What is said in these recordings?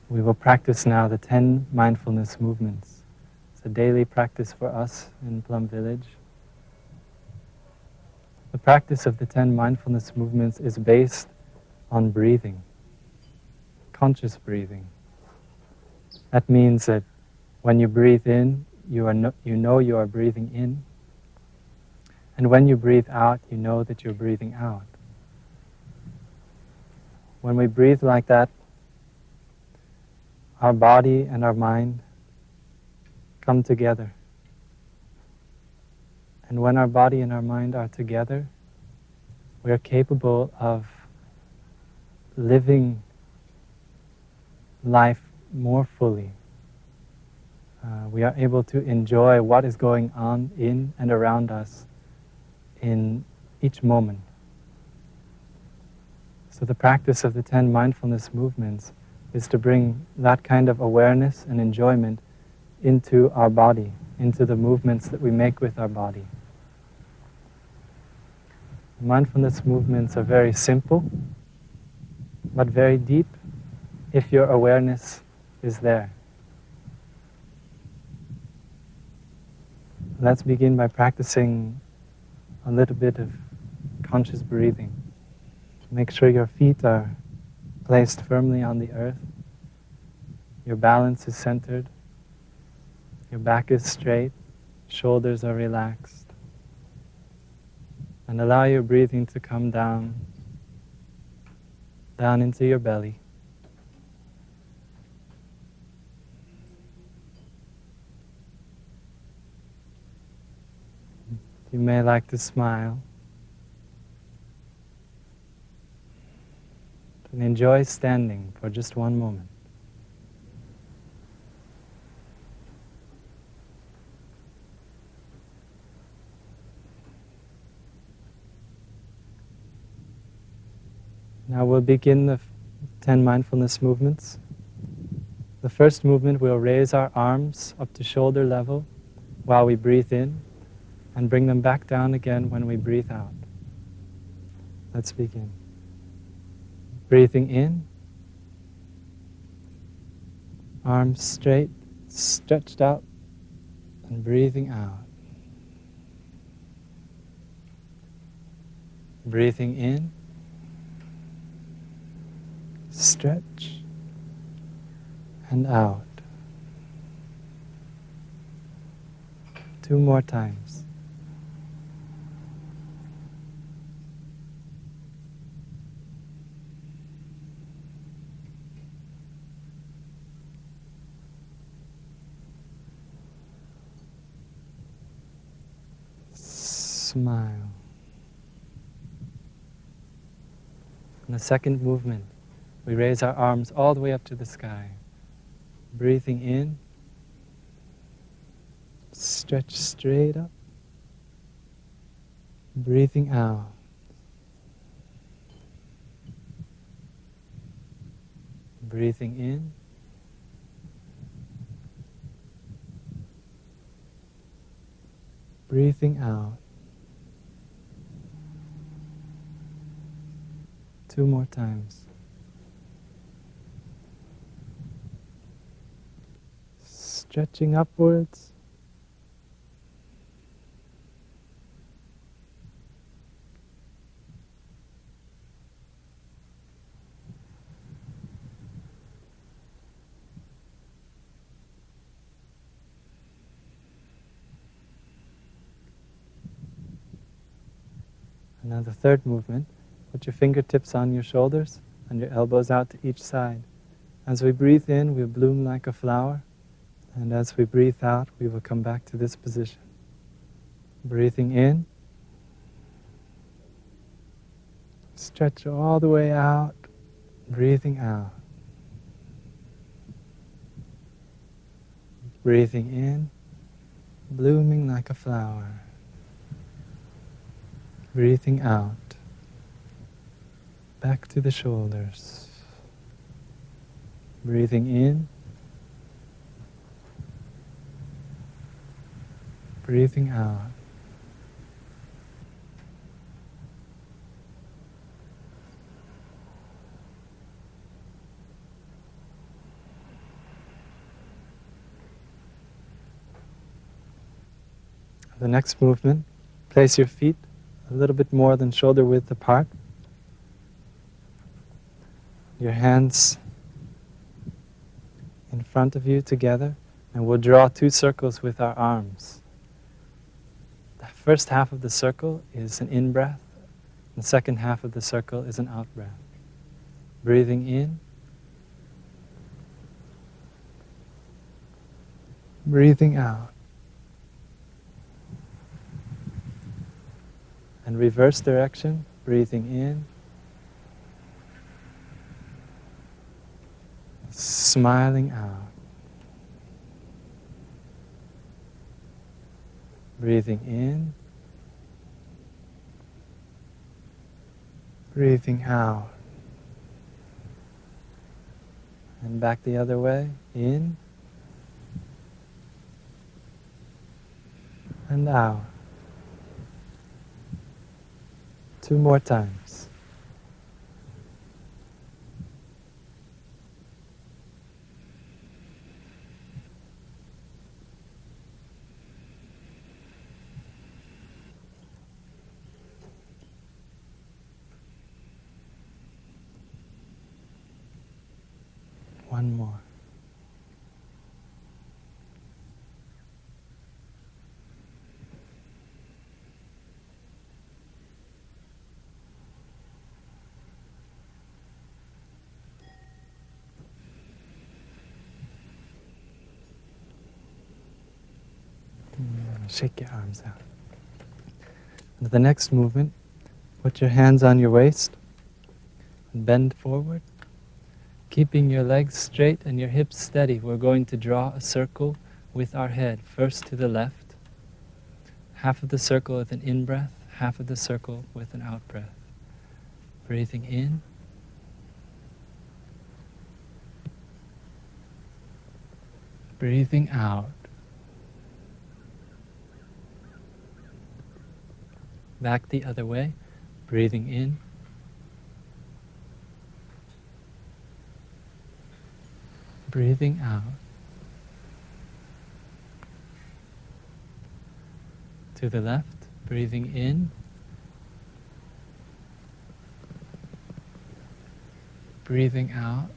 We will practice now the 10 mindfulness movements. It's a daily practice for us in Plum Village. The practice of the 10 mindfulness movements is based on breathing, conscious breathing. That means that when you breathe in, you know you are breathing in. And when you breathe out, you know that you're breathing out. When we breathe like that, our body and our mind come together. And when our body and our mind are together, we are capable of living life more fully. We are able to enjoy what is going on in and around us in each moment. So the practice of the 10 mindfulness movements is to bring that kind of awareness and enjoyment into our body, into the movements that we make with our body. Mindfulness movements are very simple, but very deep if your awareness is there. Let's begin by practicing a little bit of conscious breathing. Make sure your feet are placed firmly on the earth. Your balance is centered. Your back is straight. Shoulders are relaxed. And allow your breathing to come down into your belly. You may like to smile. And enjoy standing for just one moment. Now we'll begin the 10 mindfulness movements. The first movement, we'll raise our arms up to shoulder level while we breathe in, and bring them back down again when we breathe out. Let's begin. Breathing in, arms straight, stretched out, and breathing out. Breathing in, stretch, and out. 2 more times. Smile. In the second movement, we raise our arms all the way up to the sky. Breathing in, stretch straight up. Breathing out. Breathing in. Breathing out. 2 more times. Stretching upwards. And now the third movement. Put your fingertips on your shoulders and your elbows out to each side. As we breathe in, we bloom like a flower. And as we breathe out, we will come back to this position. Breathing in. Stretch all the way out. Breathing out. Breathing in. Blooming like a flower. Breathing out. Back to the shoulders. Breathing in. Breathing out. The next movement, place your feet a little bit more than shoulder width apart. Your hands in front of you together, and we'll draw 2 circles with our arms. The first half of the circle is an in-breath, and the second half of the circle is an out-breath. Breathing in, breathing out. And reverse direction, breathing in, smiling out. Breathing in, breathing out. And back the other way, in and out. 2 more times. One more. Shake your arms out. And the next movement, put your hands on your waist and bend forward. Keeping your legs straight and your hips steady, we're going to draw a circle with our head, first to the left. Half of the circle with an in-breath, half of the circle with an out-breath. Breathing in. Breathing out. Back the other way, breathing in. Breathing out. To the left, breathing in. Breathing out.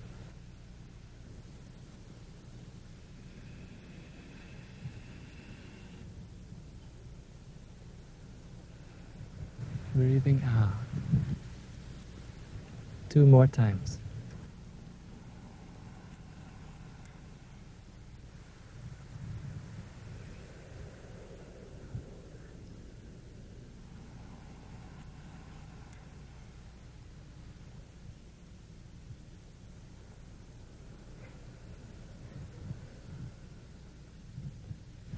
Breathing out. 2 more times.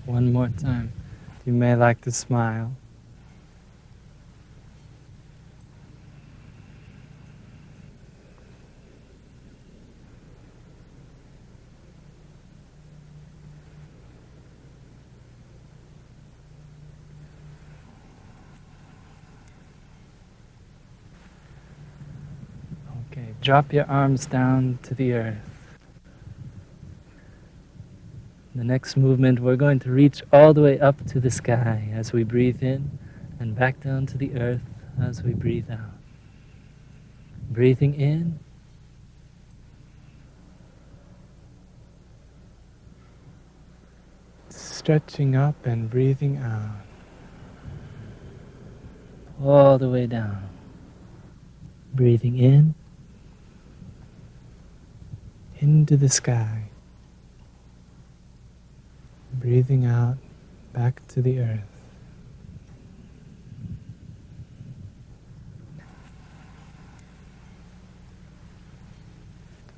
One more time. You may like to smile. Okay, drop your arms down to the earth. The next movement, we're going to reach all the way up to the sky as we breathe in, and back down to the earth as we breathe out. Breathing in. Stretching up and breathing out. All the way down. Breathing in. Into the sky. Breathing out, back to the earth.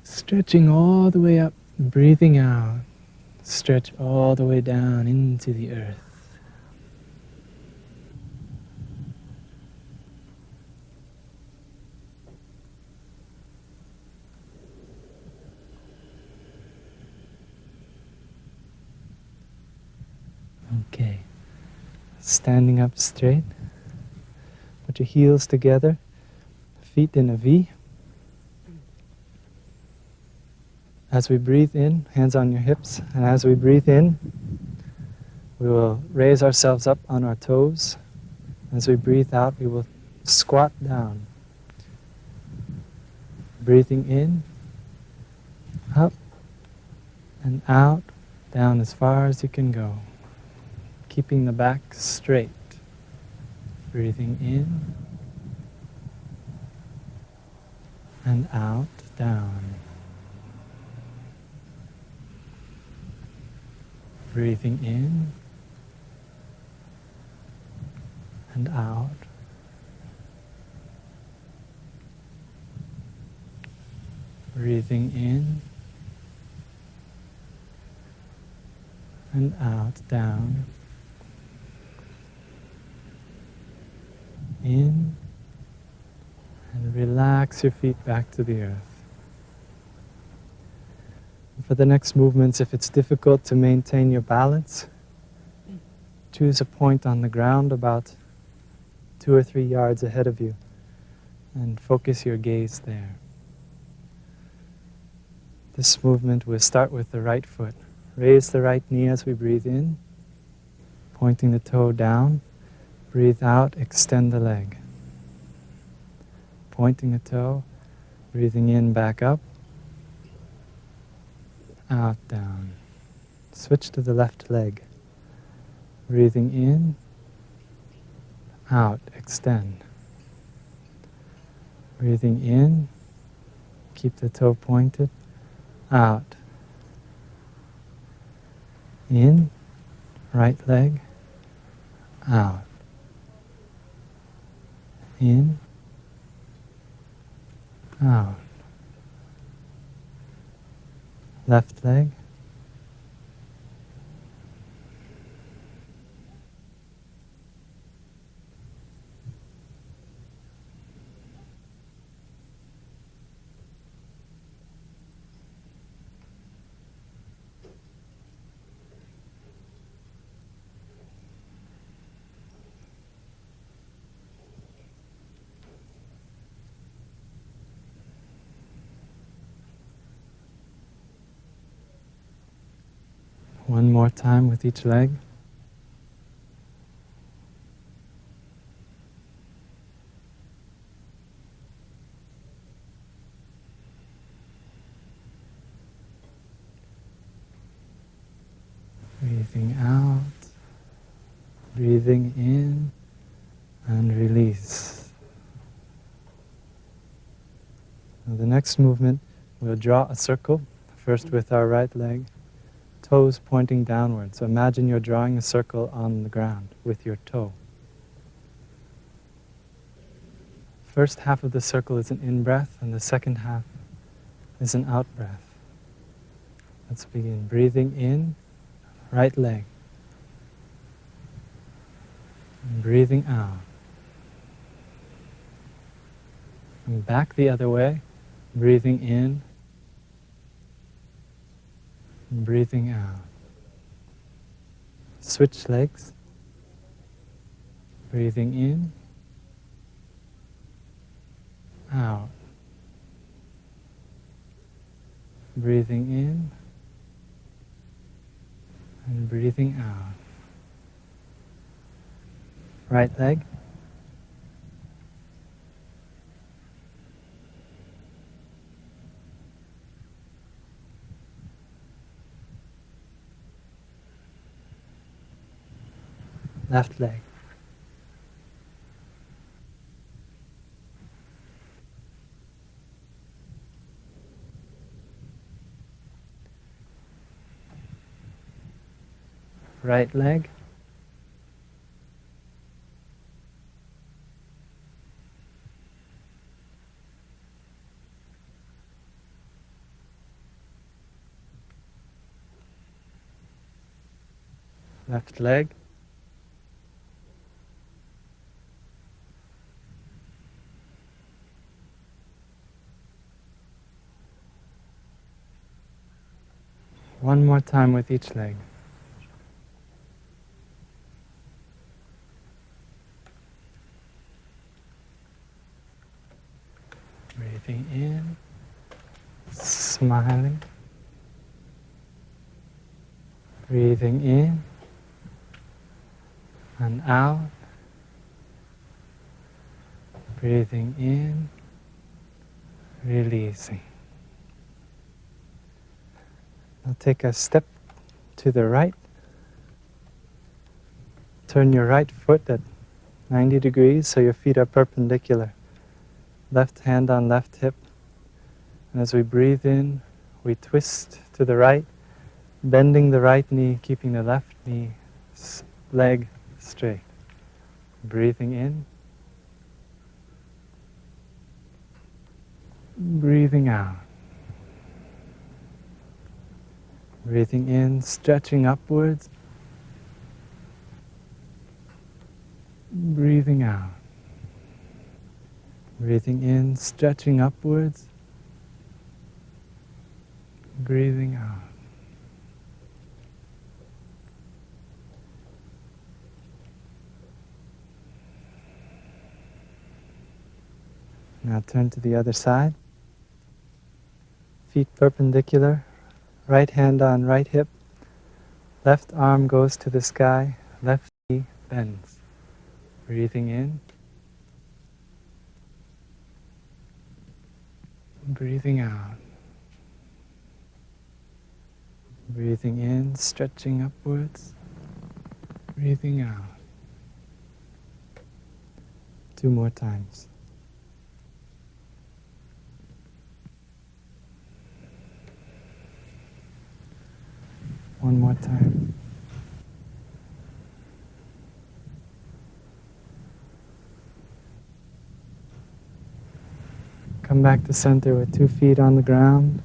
Stretching all the way up, breathing out. Stretch all the way down into the earth. Okay, standing up straight, put your heels together, feet in a V. As we breathe in, hands on your hips, and as we breathe in, We will raise ourselves up on our toes. As we breathe out, we will squat down. Breathing in, up and out, down as far as you can go. Keeping the back straight. Breathing in and out, down. Breathing in and out. Breathing in and out, down. In and relax your feet back to the earth. And for the next movements, if it's difficult to maintain your balance, choose a point on the ground about 2 or 3 yards ahead of you and focus your gaze there. This movement will start with the right foot. Raise the right knee as we breathe in, pointing the toe down. Breathe out, extend the leg. Pointing the toe, breathing in, back up, out, down. Switch to the left leg. Breathing in, out, extend. Breathing in, keep the toe pointed, out. In, right leg, out. In, out. Left leg, one more time with each leg. Breathing out, breathing in, and release. Now the next movement, we'll draw a circle, first with our right leg, toes pointing downward. So imagine you're drawing a circle on the ground with your toe. First half of the circle is an in-breath, and the second half is an out-breath. Let's begin. Breathing in, right leg. And breathing out. And back the other way. Breathing in. And breathing out. Switch legs. Breathing in. Out. Breathing in. And breathing out. Right leg. Left leg. Right leg. Left leg. One more time with each leg. Breathing in, smiling. Breathing in and out. Breathing in, releasing. Now take a step to the right. Turn your right foot at 90 degrees so your feet are perpendicular. Left hand on left hip. And as we breathe in, we twist to the right, bending the right knee, keeping the left knee, leg straight. Breathing in. Breathing out. Breathing in, stretching upwards. Breathing out. Breathing in, stretching upwards. Breathing out. Now turn to the other side. Feet perpendicular. Right hand on right hip. Left arm goes to the sky. Left knee bends. Breathing in. Breathing out. Breathing in, stretching upwards. Breathing out. 2 more times. One more time. Come back to center with 2 feet on the ground.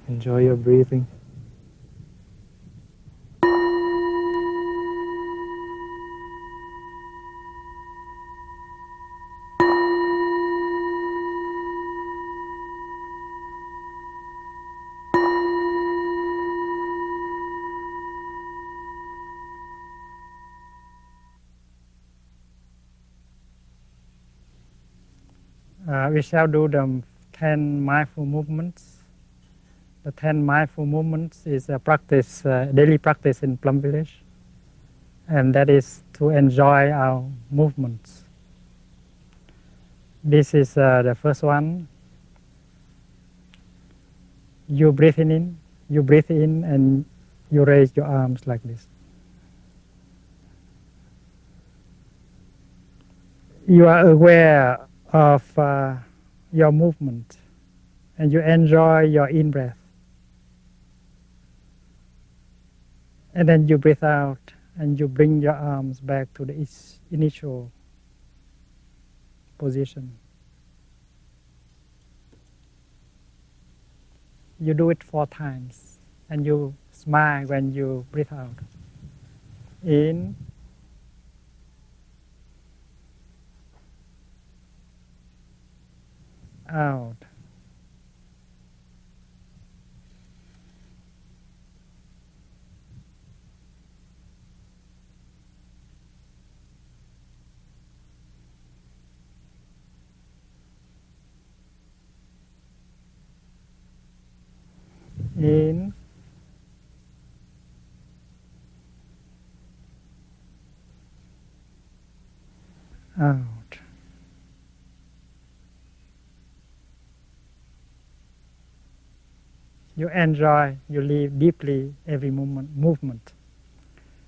Enjoy your breathing. We shall do the 10 mindful movements. The 10 mindful movements is a practice, daily practice in Plum Village, and that is to enjoy our movements. This is the first one. You breathe in, and you raise your arms like this. You are aware of your movement, and you enjoy your in-breath. And then you breathe out, and you bring your arms back to the initial position. You do it 4 times, and you smile when you breathe out. In, out. In, out. You enjoy, you live deeply every movement.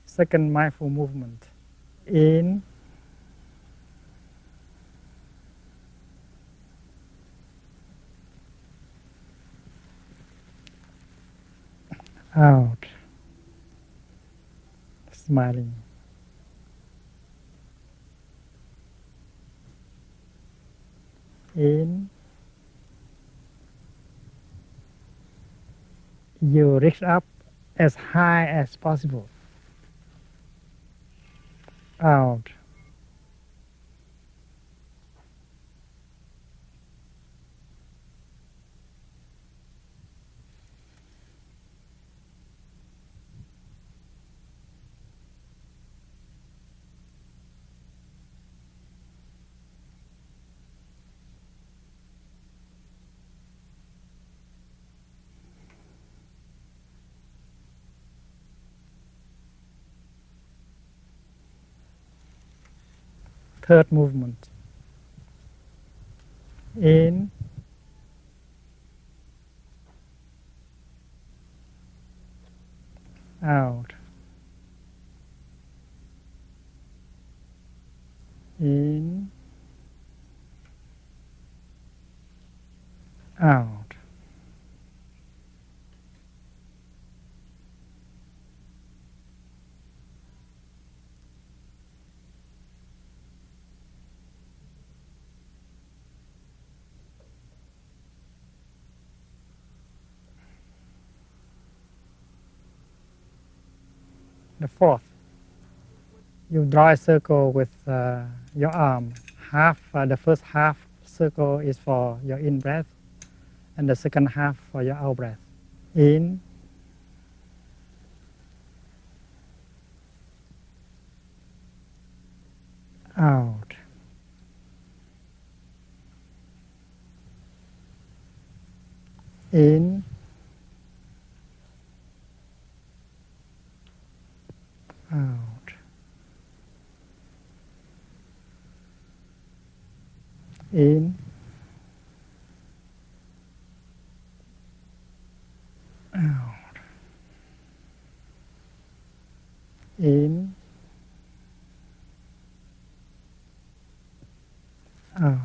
Second mindful movement. In, out. Smiling. In, you reach up as high as possible. Out. third movement. In, out, in, out. The fourth, you draw a circle with your arm. The first half circle is for your in breath, and the second half for your out breath. In, out, in, out, in, out, in, out.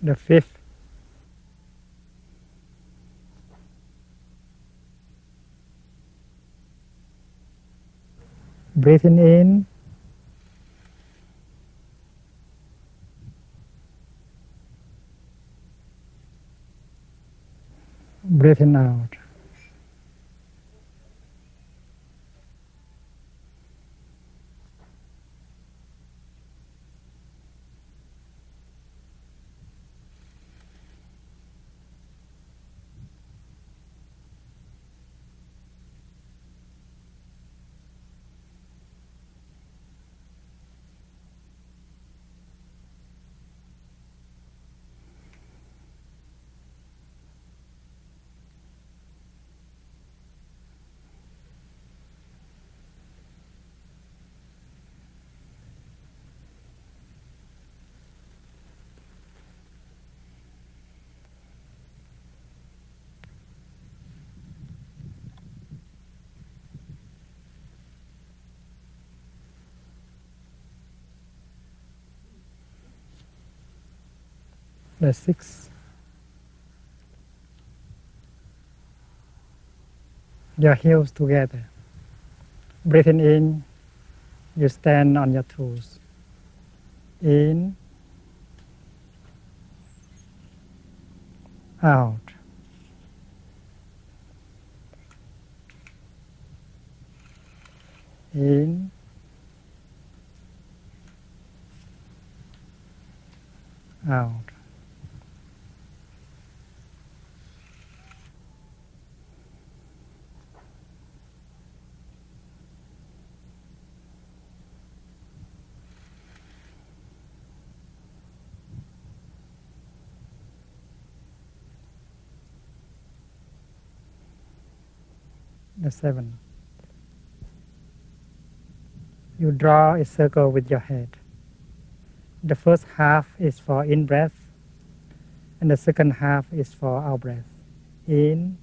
The fifth, breathing in, breathing out. The sixth, your heels together. Breathing in, you stand on your toes. In, out. In, out. The seventh, you draw a circle with your head. The first half is for in breath, and the second half is for out breath. In,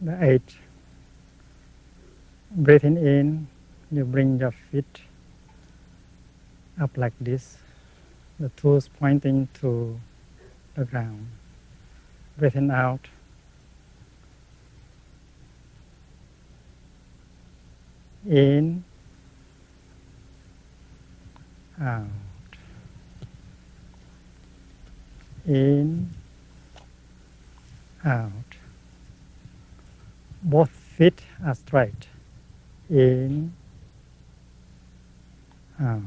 The 8. Breathing in, you bring your feet up like this, the toes pointing to the ground. Breathing out, in, out, in, out. Both feet are straight, in, out.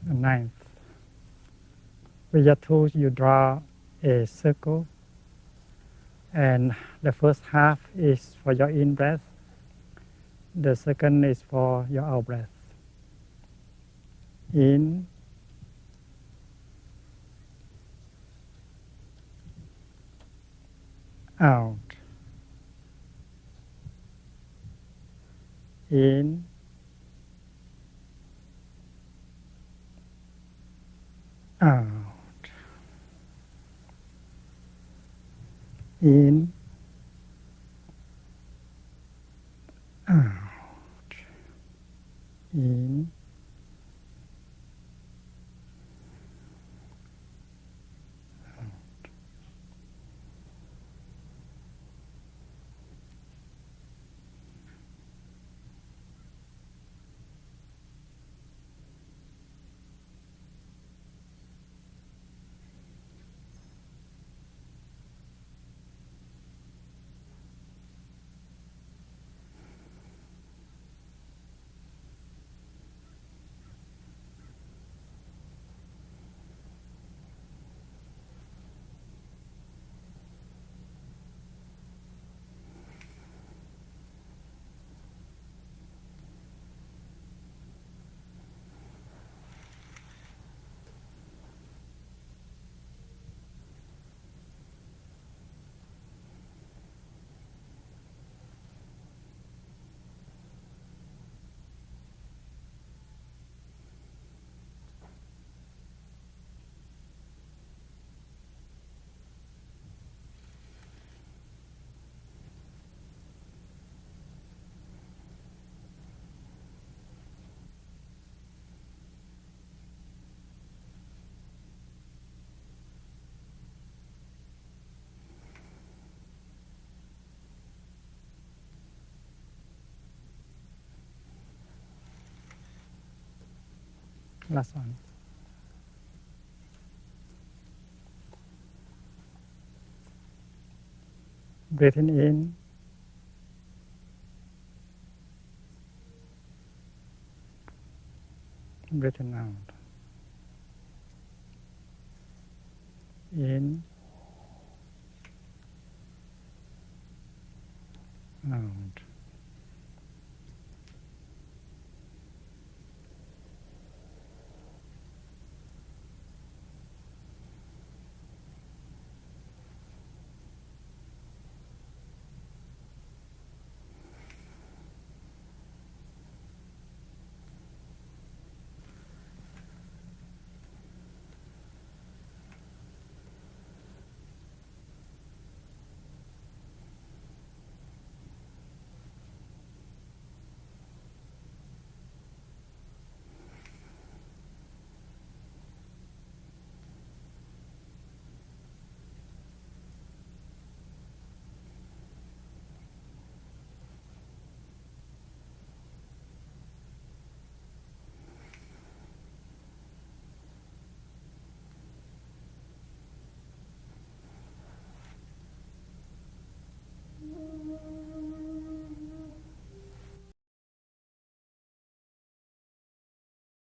The 9th. With your toes, you draw a circle, and the first half is for your in breath, the second is for your out breath. In, out, in, out, in, out, in, last one. Breathing in, breathing out. In,